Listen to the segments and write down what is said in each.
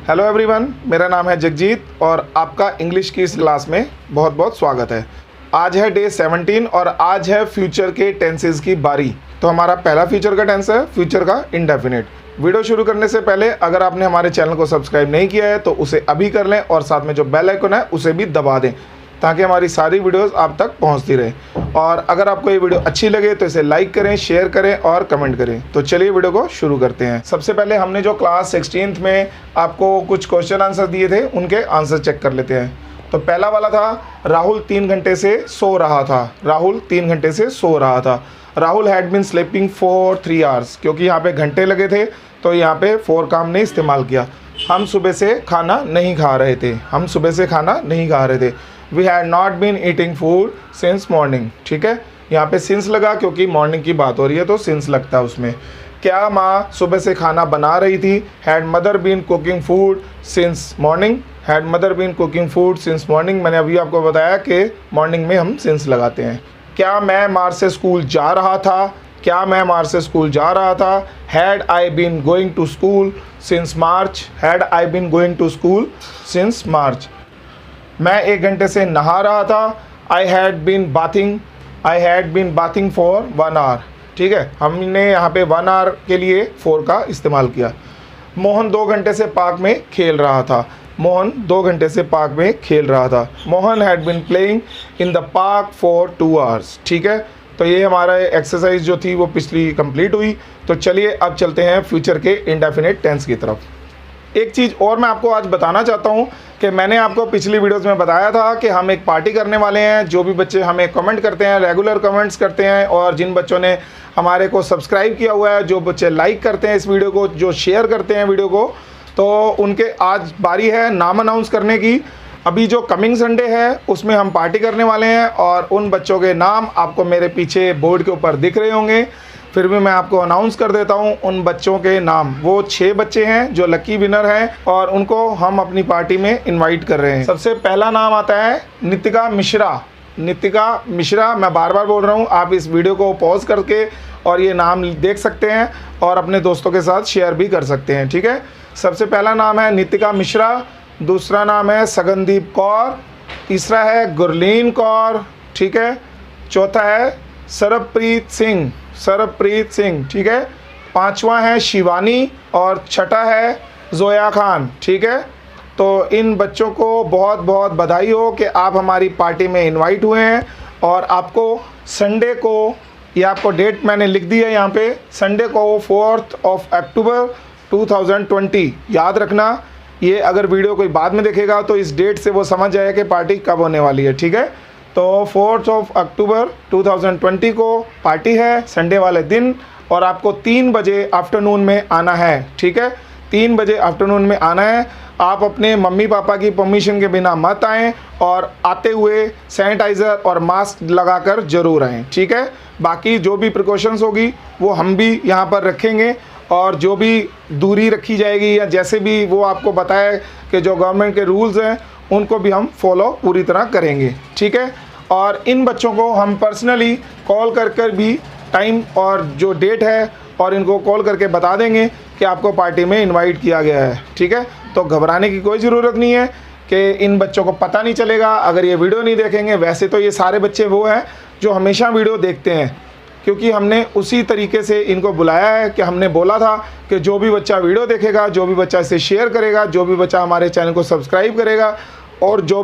Hello everyone, मेरा नाम है जगजीत और आपका इंग्लिश की इस क्लास में बहुत बहुत स्वागत है। आज है डे 17 और आज है फ्यूचर के टेंसेस की बारी। तो हमारा पहला फ्यूचर का टेंस है फ्यूचर का इंडेफिनिट। वीडियो शुरू करने से पहले अगर आपने हमारे चैनल को सब्सक्राइब नहीं किया है तो उसे अभी कर लें और साथ में जो बेल आइकन है उसे भी दबा दें ताकि हमारी सारी वीडियोस आप तक पहुंचती रहे। और अगर आपको ये वीडियो अच्छी लगे तो इसे लाइक करें, शेयर करें और कमेंट करें। तो चलिए वीडियो को शुरू करते हैं। सबसे पहले हमने जो क्लास 16th में आपको कुछ क्वेश्चन आंसर दिए थे उनके आंसर चेक कर लेते हैं। तो पहला वाला था राहुल 3 घंटे से सो रहा था। राहुल 3 घंटे से सो रहा था। Rahul had been sleeping for 3 hours, क्योंकि यहाँ पे घंटे लगे थे तो यहाँ पे फॉर का हमने इस्तेमाल किया। हम सुबह से खाना नहीं खा रहे थे। हम सुबह से खाना नहीं खा रहे थे। We had not been eating food since morning. ठीक है, यहाँ पे सिंस लगा क्योंकि मॉर्निंग की बात हो रही है तो सिंस लगता है उसमें। क्या माँ सुबह से खाना बना रही थी? Had mother been cooking food since morning. Had mother been cooking food since morning. मैंने अभी आपको बताया कि मॉर्निंग में हम सिंस लगाते हैं। क्या मैं मार्च से स्कूल जा रहा था? क्या मैं मार्च से स्कूल जा रहा था? Had I been going to school since March. Had I been going to school since March. मैं 1 घंटे से नहा रहा था। I had been bathing for 1 hour. ठीक है, हमने यहाँ पे 1 आवर के लिए फॉर का इस्तेमाल किया। मोहन 2 घंटे से पार्क में खेल रहा था। मोहन 2 घंटे से पार्क में खेल रहा था। Mohan had been playing in the park for 2 hours. ठीक है, तो ये हमारा एक्सरसाइज जो थी वो पिछली कंप्लीट हुई। तो चलिए अब चलते हैं फ्यूचर के इंडेफिनिट टेंस की तरफ। एक चीज़ और मैं आपको आज बताना चाहता हूँ कि मैंने आपको पिछली वीडियोस में बताया था कि हम एक पार्टी करने वाले हैं। जो भी बच्चे हमें कमेंट करते हैं, रेगुलर कमेंट्स करते हैं, और जिन बच्चों ने हमारे को सब्सक्राइब किया हुआ है, जो बच्चे लाइक करते हैं इस वीडियो को, जो शेयर करते हैं वीडियो को, तो उनके आज बारी है नाम अनाउंस करने की। अभी जो कमिंग संडे है उसमें हम पार्टी करने वाले हैं और उन बच्चों के नाम आपको मेरे पीछे बोर्ड के ऊपर दिख रहे होंगे। फिर भी मैं आपको अनाउंस कर देता हूं उन बच्चों के नाम। वो 6 बच्चे हैं जो लकी विनर हैं और उनको हम अपनी पार्टी में इनवाइट कर रहे हैं। सबसे पहला नाम आता है नितिका मिश्रा। नितिका मिश्रा, मैं बार बार बोल रहा हूं, आप इस वीडियो को पॉज करके और ये नाम देख सकते हैं और अपने दोस्तों के साथ शेयर भी कर सकते हैं। ठीक है, सबसे पहला नाम है नितिका मिश्रा। दूसरा नाम है सगनदीप कौर। तीसरा है गुरलीन कौर। ठीक है, चौथा है सरबप्रीत सिंह। सरबप्रीत सिंह। ठीक है, पांचवा है शिवानी और छठा है जोया खान। ठीक है, तो इन बच्चों को बहुत बहुत बधाई हो कि आप हमारी पार्टी में इनवाइट हुए हैं। और आपको संडे को, ये आपको डेट मैंने लिख दी है यहाँ पे, संडे को 4 अक्टूबर 2020 याद रखना। ये अगर वीडियो कोई बाद में देखेगा तो इस डेट से वो समझ जाए कि पार्टी कब होने वाली है। ठीक है, तो 4 अक्टूबर 2020 को पार्टी है, संडे वाले दिन, और आपको 3 बजे आफ्टरनून में आना है। ठीक है, 3 बजे आफ्टरनून में आना है। आप अपने मम्मी पापा की परमिशन के बिना मत आएँ और आते हुए सैनिटाइज़र और मास्क लगाकर ज़रूर आएँ। ठीक है, बाकी जो भी प्रिकॉशंस होगी वो हम भी यहाँ पर रखेंगे और जो भी दूरी रखी जाएगी या जैसे भी वो आपको बताए कि जो गवर्नमेंट के रूल्स हैं उनको भी हम फॉलो पूरी तरह करेंगे। ठीक है, और इन बच्चों को हम पर्सनली कॉल कर भी टाइम और जो डेट है और इनको कॉल करके बता देंगे कि आपको पार्टी में इनवाइट किया गया है। ठीक है, तो घबराने की कोई ज़रूरत नहीं है कि इन बच्चों को पता नहीं चलेगा अगर ये वीडियो नहीं देखेंगे। वैसे तो ये सारे बच्चे वो हैं जो हमेशा वीडियो देखते हैं, क्योंकि हमने उसी तरीके से इनको बुलाया है कि हमने बोला था कि जो भी बच्चा वीडियो देखेगा, जो भी बच्चा इसे शेयर करेगा, जो भी बच्चा हमारे चैनल को सब्सक्राइब करेगा और जो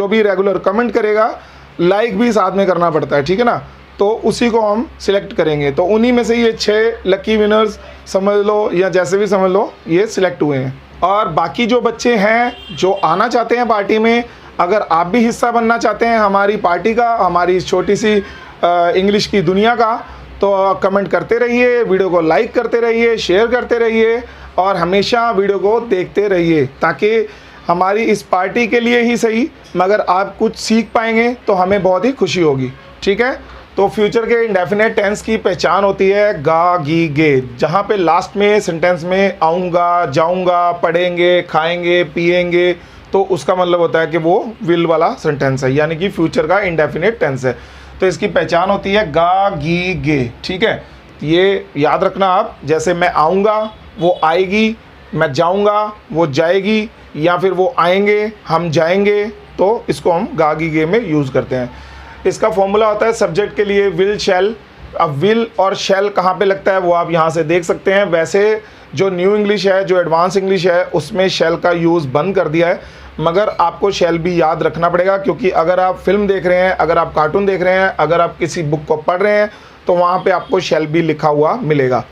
भी रेगुलर कमेंट करेगा, लाइक भी साथ में करना पड़ता है। ठीक है ना, तो उसी को हम सिलेक्ट करेंगे। तो उन्हीं में से ये 6 लकी विनर्स समझ लो या जैसे भी समझ लो ये सिलेक्ट हुए हैं। और बाकी जो बच्चे हैं जो आना चाहते हैं पार्टी में, अगर आप भी हिस्सा बनना चाहते हैं हमारी पार्टी का, हमारी इस छोटी सी इंग्लिश की दुनिया का, तो कमेंट करते रहिए, वीडियो को लाइक करते रहिए, शेयर करते रहिए और हमेशा वीडियो को देखते रहिए, ताकि हमारी इस पार्टी के लिए ही सही मगर आप कुछ सीख पाएंगे तो हमें बहुत ही खुशी होगी। ठीक है, तो फ्यूचर के इंडेफिनेट टेंस की पहचान होती है गा गी गे, जहाँ पे लास्ट में सेंटेंस में आऊँगा, जाऊँगा, पढ़ेंगे, खाएंगे, पिएंगे, तो उसका मतलब होता है कि वो विल वाला सेंटेंस है, यानी कि फ्यूचर का इंडेफिनेट टेंस है। तो इसकी पहचान होती है गा गी गे। ठीक है, ये याद रखना आप, जैसे मैं आऊँगा वो आएगी, मैं जाऊंगा, वो जाएगी, या फिर वो आएंगे, हम जाएंगे, तो इसको हम गा गी गे में यूज़ करते हैं। इसका फॉर्मूला होता है सब्जेक्ट के लिए विल शैल। अब विल और शैल कहाँ पे लगता है वो आप यहाँ से देख सकते हैं। वैसे जो न्यू इंग्लिश है, जो एडवांस इंग्लिश है, उसमें शैल का यूज़ बंद कर दिया है, मगर आपको शैल भी याद रखना पड़ेगा, क्योंकि अगर आप फिल्म देख रहे हैं, अगर आप कार्टून देख रहे हैं, अगर आप किसी बुक को पढ़ रहे हैं, तो वहाँ पे आपको शैल भी लिखा हुआ मिलेगा।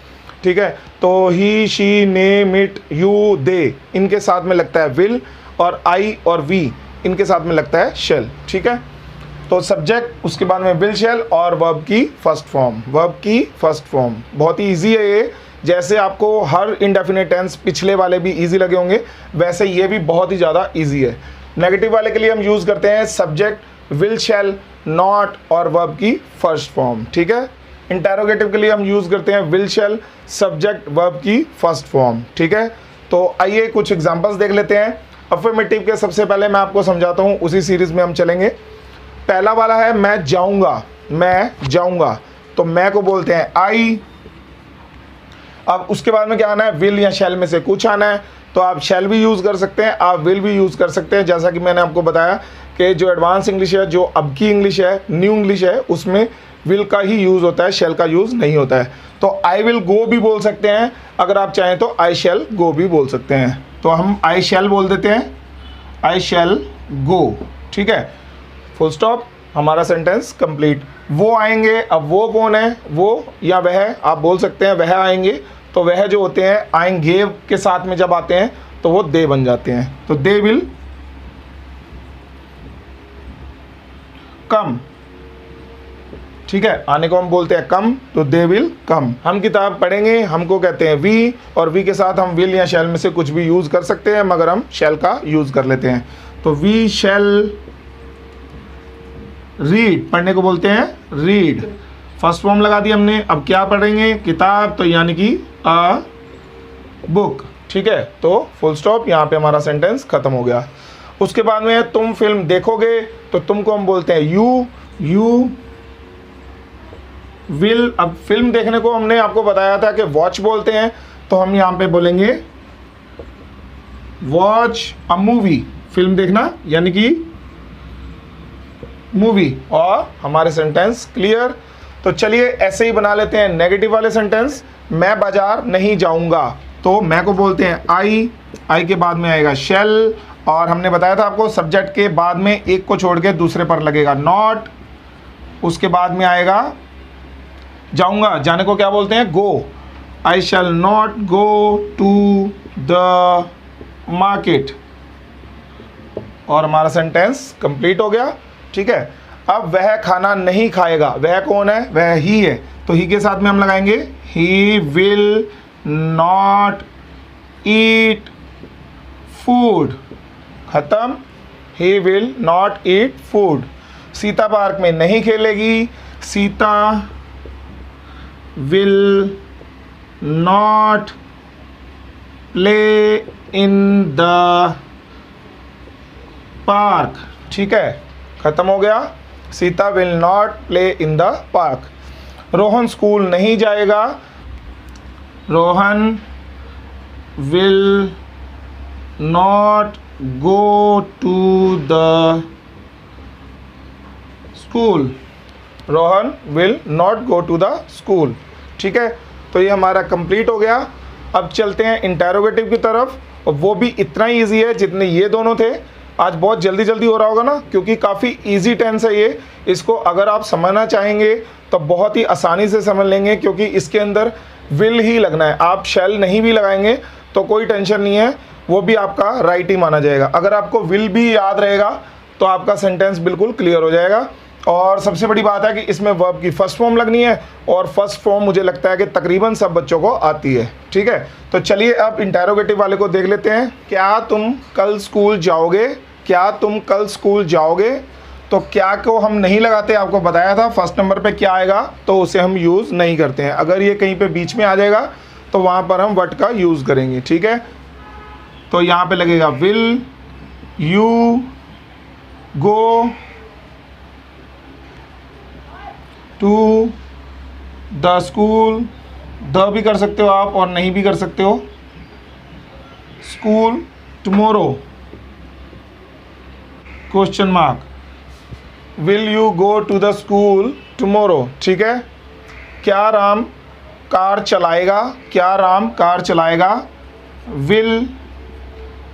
ठीक है, तो ही, शी, नेम, इट, यू, दे, इनके साथ में लगता है विल, और आई और वी इनके साथ में लगता है शैल। ठीक है, तो सब्जेक्ट, उसके बाद में विल शैल, और वर्ब की फर्स्ट फॉर्म, वर्ब की फर्स्ट फॉर्म। बहुत ही ईजी है ये। जैसे आपको हर इंडेफिनिट टेंस पिछले वाले भी इजी लगे होंगे, वैसे ये भी बहुत ही ज़्यादा इजी है। नेगेटिव वाले के लिए हम यूज़ करते हैं सब्जेक्ट, विल शैल, नॉट और वर्ब की फर्स्ट फॉर्म। ठीक है, इंटेरोगेटिव के लिए हम यूज़ करते हैं विल शैल, सब्जेक्ट, वर्ब की फर्स्ट फॉर्म। ठीक है, तो आइए कुछ एग्जांपल्स देख लेते हैं। अफर्मेटिव के सबसे पहले मैं आपको समझाता हूँ, उसी सीरीज़ में हम चलेंगे। पहला वाला है मैं जाऊँगा, मैं जाऊँगा, तो मैं को बोलते हैं आई। अब उसके बाद में क्या आना है, विल या शैल में से कुछ आना है, तो आप शैल भी यूज़ कर सकते हैं, आप विल भी यूज़ कर सकते हैं। जैसा कि मैंने आपको बताया कि जो एडवांस इंग्लिश है, जो अब की इंग्लिश है, न्यू इंग्लिश है, उसमें विल का ही यूज़ होता है, शैल का यूज़ नहीं होता है। तो आई विल गो भी बोल सकते हैं, अगर आप चाहें तो आई शैल गो भी बोल सकते हैं। तो हम आई शैल बोल देते हैं, आई शैल गो। ठीक है, फुल स्टॉप, हमारा सेंटेंस कंप्लीट। वो आएंगे, अब वो कौन है, वो या वह आप बोल सकते हैं, वह आएंगे, तो वह जो होते हैं आएंगे के साथ में जब आते हैं तो वो दे बन जाते हैं, तो दे विल कम। ठीक है, आने को हम बोलते हैं कम, तो दे विल कम। हम किताब पढ़ेंगे, हमको कहते हैं वी, और वी के साथ हम विल या शैल में से कुछ भी यूज़ कर सकते हैं, मगर हम शैल का यूज़ कर लेते हैं। तो वी शैल रीड, पढ़ने को बोलते हैं रीड, फर्स्ट फॉर्म लगा दी हमने। अब क्या पढ़ेंगे, किताब, तो यानी कि अ बुक। ठीक है, तो फुल स्टॉप, यहाँ पे हमारा सेंटेंस खत्म हो गया। उसके बाद में तुम फिल्म देखोगे, तो तुमको हम बोलते हैं यू, यू विल। अब फिल्म देखने को हमने आपको बताया था कि वॉच बोलते हैं, तो हम यहाँ पे बोलेंगे वॉच अ मूवी, फिल्म देखना यानी कि मूवी, और हमारे सेंटेंस क्लियर। तो चलिए ऐसे ही बना लेते हैं नेगेटिव वाले सेंटेंस। मैं बाजार नहीं जाऊंगा, तो मैं को बोलते हैं आई, आई के बाद में आएगा शैल, और हमने बताया था आपको सब्जेक्ट के बाद में एक को छोड़ के दूसरे पर लगेगा नॉट। उसके बाद में आएगा जाऊंगा, जाने को क्या बोलते हैं go, I shall not go to the market, और हमारा सेंटेंस कंप्लीट हो गया। ठीक है, अब वह खाना नहीं खाएगा, वह कौन है, वह ही है, तो ही के साथ में हम लगाएंगे he will not eat food, खत्म, he will not eat food. Sita park में नहीं खेलेगी, Sita will not play in the park. ठीक है, खत्म हो गया, Sita will not play in the park. Rohan school नहीं जाएगा, Rohan will not go to the school, Rohan will not go to the school. ठीक है, तो ये हमारा कंप्लीट हो गया। अब चलते हैं इंटेरोगेटिव की तरफ, और वो भी इतना ही ईजी है जितने ये दोनों थे। आज बहुत जल्दी जल्दी हो रहा होगा ना, क्योंकि काफ़ी इजी टेंस है ये। इसको अगर आप समझना चाहेंगे तो बहुत ही आसानी से समझ लेंगे, क्योंकि इसके अंदर विल ही लगना है। आप शैल नहीं भी लगाएंगे तो कोई टेंशन नहीं है, वो भी आपका राइट ही माना जाएगा। अगर आपको विल भी याद रहेगा तो आपका सेंटेंस बिल्कुल क्लियर हो जाएगा। और सबसे बड़ी बात है कि इसमें वर्ब की फर्स्ट फॉर्म लगनी है, और फर्स्ट फॉर्म मुझे लगता है कि तकरीबन सब बच्चों को आती है। ठीक है, तो चलिए अब इंटेरोगेटिव वाले को देख लेते हैं। क्या तुम कल स्कूल जाओगे, क्या तुम कल स्कूल जाओगे, तो क्या को हम नहीं लगाते, आपको बताया था फर्स्ट नंबर पे क्या आएगा, तो उसे हम यूज़ नहीं करते हैं। अगर ये कहीं पे बीच में आ जाएगा तो वहाँ पर हम वट का यूज़ करेंगे। ठीक है, तो यहाँ पे लगेगा will you go to the school, द भी कर सकते हो आप और नहीं भी कर सकते हो, school tomorrow, question mark, will you go to the school tomorrow, ठीक है। क्या राम कार चलाएगा, क्या राम कार चलाएगा, will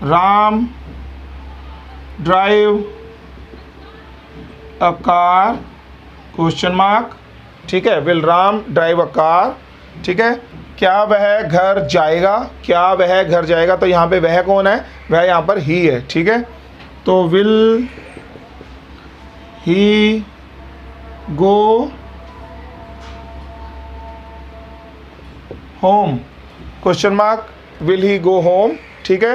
Ram drive a car, question mark, ठीक है, will Ram drive a car, ठीक है। क्या वह घर जाएगा, क्या वह घर जाएगा, तो यहाँ पे वह कौन है, वह यहाँ पर ही है, ठीक है। तो will he go home, question mark, will he go home, ठीक है।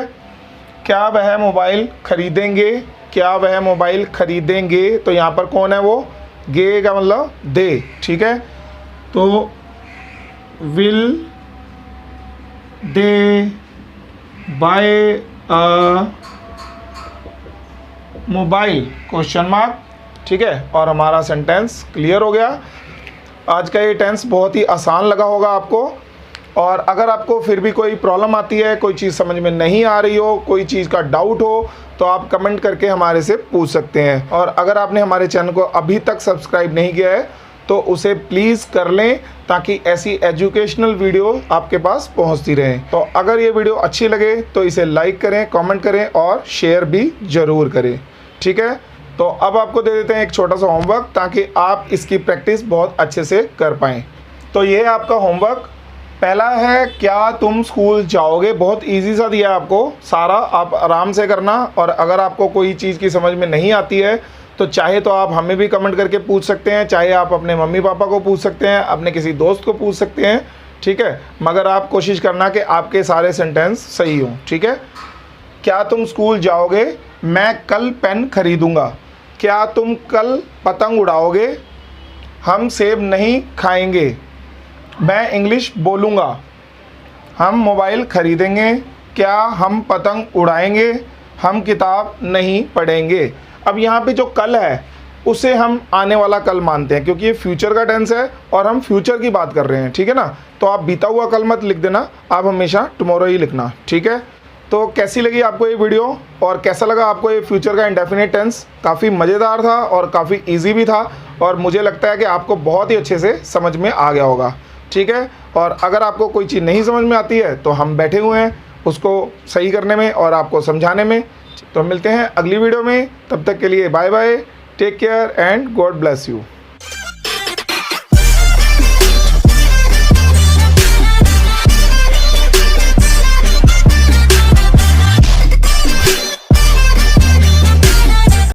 क्या वह मोबाइल खरीदेंगे, क्या वह मोबाइल खरीदेंगे, तो यहाँ पर कौन है वो, गे का मतलब दे, ठीक है। तो will they buy a mobile, question mark, ठीक है। और हमारा सेंटेंस क्लियर हो गया। आज का ये टेंस बहुत ही आसान लगा होगा आपको। और अगर आपको फिर भी कोई प्रॉब्लम आती है, कोई चीज़ समझ में नहीं आ रही हो, कोई चीज़ का डाउट हो, तो आप कमेंट करके हमारे से पूछ सकते हैं। और अगर आपने हमारे चैनल को अभी तक सब्सक्राइब नहीं किया है तो उसे प्लीज़ कर लें, ताकि ऐसी एजुकेशनल वीडियो आपके पास पहुंचती रहे। तो अगर ये वीडियो अच्छी लगे तो इसे लाइक करें, कमेंट करें और शेयर भी ज़रूर करें, ठीक है। तो अब आपको दे देते हैं एक छोटा सा होमवर्क, ताकि आप इसकी प्रैक्टिस बहुत अच्छे से कर पाएँ। तो ये है आपका होमवर्क। पहला है, क्या तुम स्कूल जाओगे, बहुत इजी सा दिया है आपको, सारा आप आराम से करना। और अगर आपको कोई चीज़ की समझ में नहीं आती है तो चाहे तो आप हमें भी कमेंट करके पूछ सकते हैं, चाहे आप अपने मम्मी पापा को पूछ सकते हैं, अपने किसी दोस्त को पूछ सकते हैं, ठीक है। मगर आप कोशिश करना कि आपके सारे सेंटेंस सही हों, ठीक है। क्या तुम स्कूल जाओगे, मैं कल पेन खरीदूँगा, क्या तुम कल पतंग उड़ाओगे, हम सेब नहीं खाएंगे, मैं इंग्लिश बोलूँगा, हम मोबाइल खरीदेंगे, क्या हम पतंग उड़ाएंगे, हम किताब नहीं पढ़ेंगे। अब यहाँ पे जो कल है उसे हम आने वाला कल मानते हैं, क्योंकि ये फ्यूचर का टेंस है और हम फ्यूचर की बात कर रहे हैं, ठीक है ना। तो आप बीता हुआ कल मत लिख देना, आप हमेशा टुमारो ही लिखना, ठीक है। तो कैसी लगी आपको ये वीडियो और कैसा लगा आपको ये फ्यूचर का इंडेफिनिट टेंस? काफ़ी मज़ेदार था और काफ़ी ईजी भी था, और मुझे लगता है कि आपको बहुत ही अच्छे से समझ में आ गया होगा, ठीक है। और अगर आपको कोई चीज़ नहीं समझ में आती है तो हम बैठे हुए हैं उसको सही करने में और आपको समझाने में। तो मिलते हैं अगली वीडियो में, तब तक के लिए bye bye, take care and God bless you.